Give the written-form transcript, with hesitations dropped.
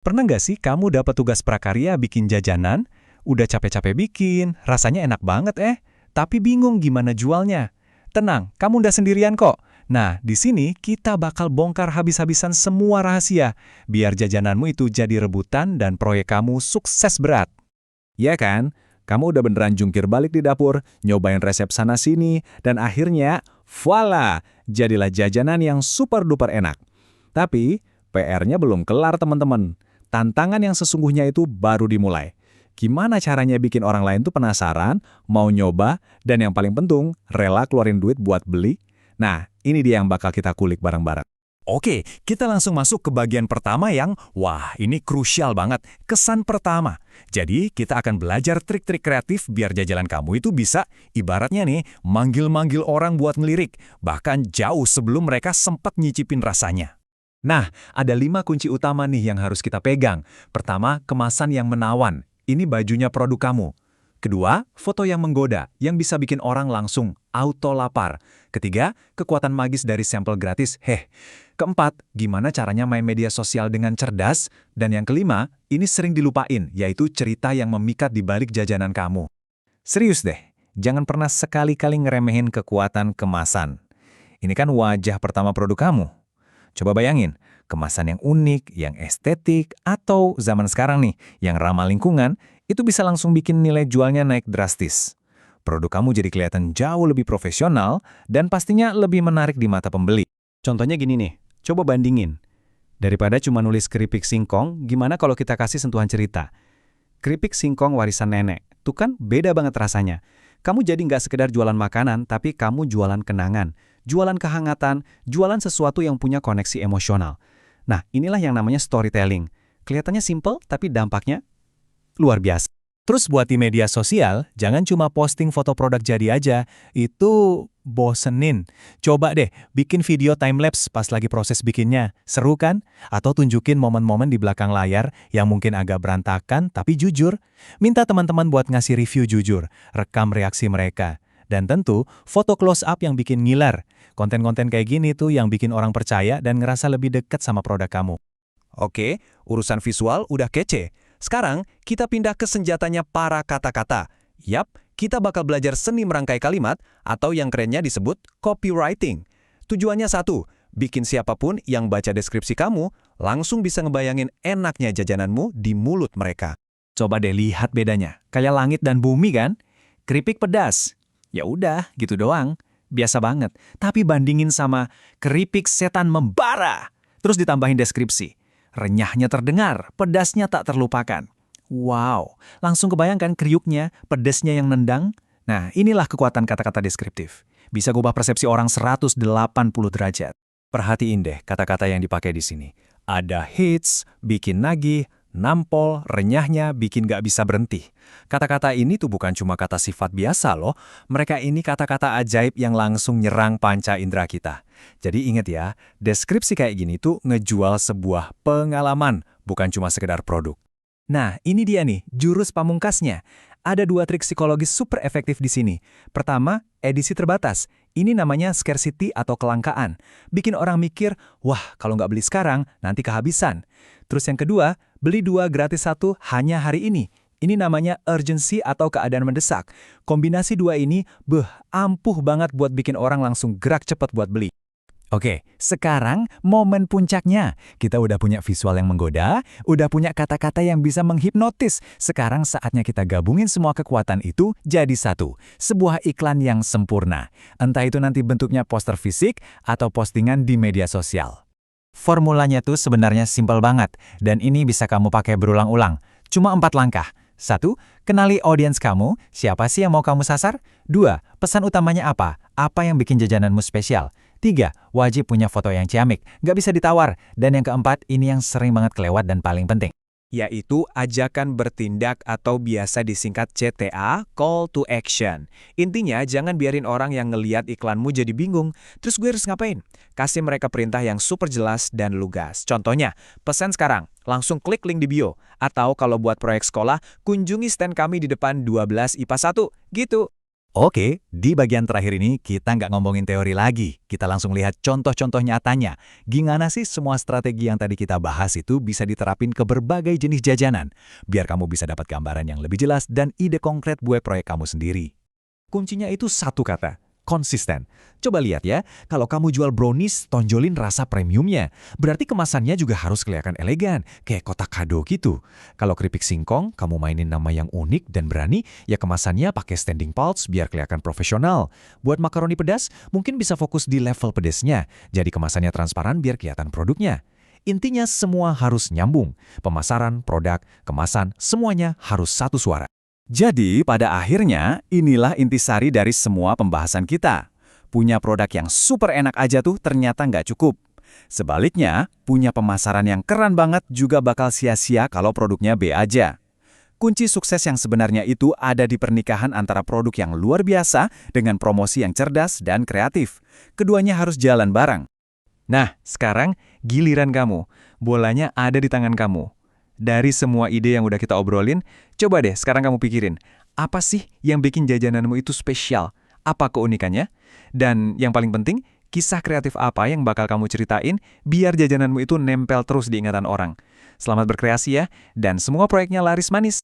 Pernah nggak sih kamu dapat tugas prakarya bikin jajanan? Udah capek-capek bikin, rasanya enak banget tapi bingung gimana jualnya. Tenang, kamu udah sendirian kok. Nah, di sini kita bakal bongkar habis-habisan semua rahasia, biar jajananmu itu jadi rebutan dan proyek kamu sukses berat. Ya kan? Kamu udah beneran jungkir balik di dapur, nyobain resep sana-sini, dan akhirnya, voila! Jadilah jajanan yang super duper enak. Tapi, PR-nya belum kelar teman-teman. Tantangan yang sesungguhnya itu baru dimulai. Gimana caranya bikin orang lain tuh penasaran, mau nyoba, dan yang paling penting, rela keluarin duit buat beli? Nah, ini dia yang bakal kita kulik bareng-bareng. Oke, kita langsung masuk ke bagian pertama yang, wah, ini krusial banget, kesan pertama. Jadi, kita akan belajar trik-trik kreatif biar jajanan kamu itu bisa, ibaratnya nih, manggil-manggil orang buat ngelirik, bahkan jauh sebelum mereka sempat nyicipin rasanya. Nah, ada 5 kunci utama nih yang harus kita pegang. Pertama, kemasan yang menawan. Ini bajunya produk kamu. Kedua, foto yang menggoda, yang bisa bikin orang langsung auto lapar. Ketiga, kekuatan magis dari sampel gratis. Keempat, gimana caranya main media sosial dengan cerdas. Dan yang kelima, ini sering dilupain, yaitu cerita yang memikat di balik jajanan kamu. Serius deh, jangan pernah sekali-kali ngeremehin kekuatan kemasan. Ini kan wajah pertama produk kamu. Coba bayangin, kemasan yang unik, yang estetik, atau zaman sekarang nih, yang ramah lingkungan, itu bisa langsung bikin nilai jualnya naik drastis. Produk kamu jadi kelihatan jauh lebih profesional dan pastinya lebih menarik di mata pembeli. Contohnya gini nih, coba bandingin. Daripada cuma nulis keripik singkong, gimana kalau kita kasih sentuhan cerita? Keripik singkong warisan nenek, tuh kan beda banget rasanya. Kamu jadi nggak sekedar jualan makanan, tapi kamu jualan kenangan, jualan kehangatan, jualan sesuatu yang punya koneksi emosional. Nah, inilah yang namanya storytelling. Kelihatannya simple, tapi dampaknya luar biasa. Terus buat di media sosial, jangan cuma posting foto produk jadi aja. Itu bosenin. Coba deh, bikin video time-lapse pas lagi proses bikinnya. Seru kan? Atau tunjukin momen-momen di belakang layar yang mungkin agak berantakan, tapi jujur. Minta teman-teman buat ngasih review jujur, rekam reaksi mereka. Dan tentu, foto close-up yang bikin ngiler. Konten-konten kayak gini tuh yang bikin orang percaya dan ngerasa lebih dekat sama produk kamu. Oke, urusan visual udah kece. Sekarang, kita pindah ke senjatanya para kata-kata. Yap, kita bakal belajar seni merangkai kalimat atau yang kerennya disebut copywriting. Tujuannya satu, bikin siapapun yang baca deskripsi kamu langsung bisa ngebayangin enaknya jajananmu di mulut mereka. Coba deh lihat bedanya. Kayak langit dan bumi kan? Keripik pedas. Ya udah, gitu doang. Biasa banget. Tapi bandingin sama keripik setan membara. Terus ditambahin deskripsi. Renyahnya terdengar, pedasnya tak terlupakan. Wow, langsung kebayangkan kriuknya, pedasnya yang nendang? Nah, inilah kekuatan kata-kata deskriptif. Bisa ngubah persepsi orang 180 derajat. Perhatiin deh kata-kata yang dipakai di sini. Ada hits, bikin nagih, nampol, renyahnya bikin gak bisa berhenti. Kata-kata ini tuh bukan cuma kata sifat biasa loh. Mereka ini kata-kata ajaib yang langsung nyerang panca indera kita. Jadi ingat ya, deskripsi kayak gini tuh ngejual sebuah pengalaman, bukan cuma sekedar produk. Nah, ini dia nih, jurus pamungkasnya. Ada 2 trik psikologis super efektif di sini. Pertama, edisi terbatas. Ini namanya scarcity atau kelangkaan. Bikin orang mikir, wah kalau nggak beli sekarang, nanti kehabisan. Terus yang kedua, beli 2 gratis 1 hanya hari ini. Ini namanya urgency atau keadaan mendesak. Kombinasi 2 ini, ampuh banget buat bikin orang langsung gerak cepat buat beli. Oke, sekarang momen puncaknya. Kita udah punya visual yang menggoda, udah punya kata-kata yang bisa menghipnotis. Sekarang saatnya kita gabungin semua kekuatan itu jadi satu. Sebuah iklan yang sempurna. Entah itu nanti bentuknya poster fisik atau postingan di media sosial. Formulanya tuh sebenarnya simpel banget, dan ini bisa kamu pakai berulang-ulang. Cuma 4 langkah. 1. Kenali audiens kamu, siapa sih yang mau kamu sasar? 2. Pesan utamanya apa? Apa yang bikin jajananmu spesial? 3. Wajib punya foto yang ciamik, nggak bisa ditawar. Dan yang keempat, ini yang sering banget kelewat dan paling penting. Yaitu ajakan bertindak atau biasa disingkat CTA, Call to Action. Intinya, jangan biarin orang yang ngeliat iklanmu jadi bingung. Terus gue harus ngapain? Kasih mereka perintah yang super jelas dan lugas. Contohnya, pesan sekarang, langsung klik link di bio. Atau kalau buat proyek sekolah, kunjungi stand kami di depan 12 IPA 1. Gitu. Oke, di bagian terakhir ini kita nggak ngomongin teori lagi. Kita langsung lihat contoh-contoh nyatanya. Gimana sih semua strategi yang tadi kita bahas itu bisa diterapin ke berbagai jenis jajanan? Biar kamu bisa dapat gambaran yang lebih jelas dan ide konkret buat proyek kamu sendiri. Kuncinya itu satu kata, konsisten. Coba lihat ya, kalau kamu jual brownies, tonjolin rasa premiumnya. Berarti kemasannya juga harus kelihatan elegan, kayak kotak kado gitu. Kalau keripik singkong, kamu mainin nama yang unik dan berani, ya kemasannya pakai standing pouch biar kelihatan profesional. Buat makaroni pedas, mungkin bisa fokus di level pedasnya, jadi kemasannya transparan biar kelihatan produknya. Intinya semua harus nyambung. Pemasaran, produk, kemasan, semuanya harus satu suara. Jadi, pada akhirnya, inilah intisari dari semua pembahasan kita. Punya produk yang super enak aja tuh ternyata nggak cukup. Sebaliknya, punya pemasaran yang keren banget juga bakal sia-sia kalau produknya B aja. Kunci sukses yang sebenarnya itu ada di pernikahan antara produk yang luar biasa dengan promosi yang cerdas dan kreatif. Keduanya harus jalan bareng. Nah, sekarang giliran kamu. Bolanya ada di tangan kamu. Dari semua ide yang udah kita obrolin, coba deh sekarang kamu pikirin, apa sih yang bikin jajananmu itu spesial? Apa keunikannya? Dan yang paling penting, kisah kreatif apa yang bakal kamu ceritain biar jajananmu itu nempel terus di ingatan orang. Selamat berkreasi ya, dan semua proyeknya laris manis.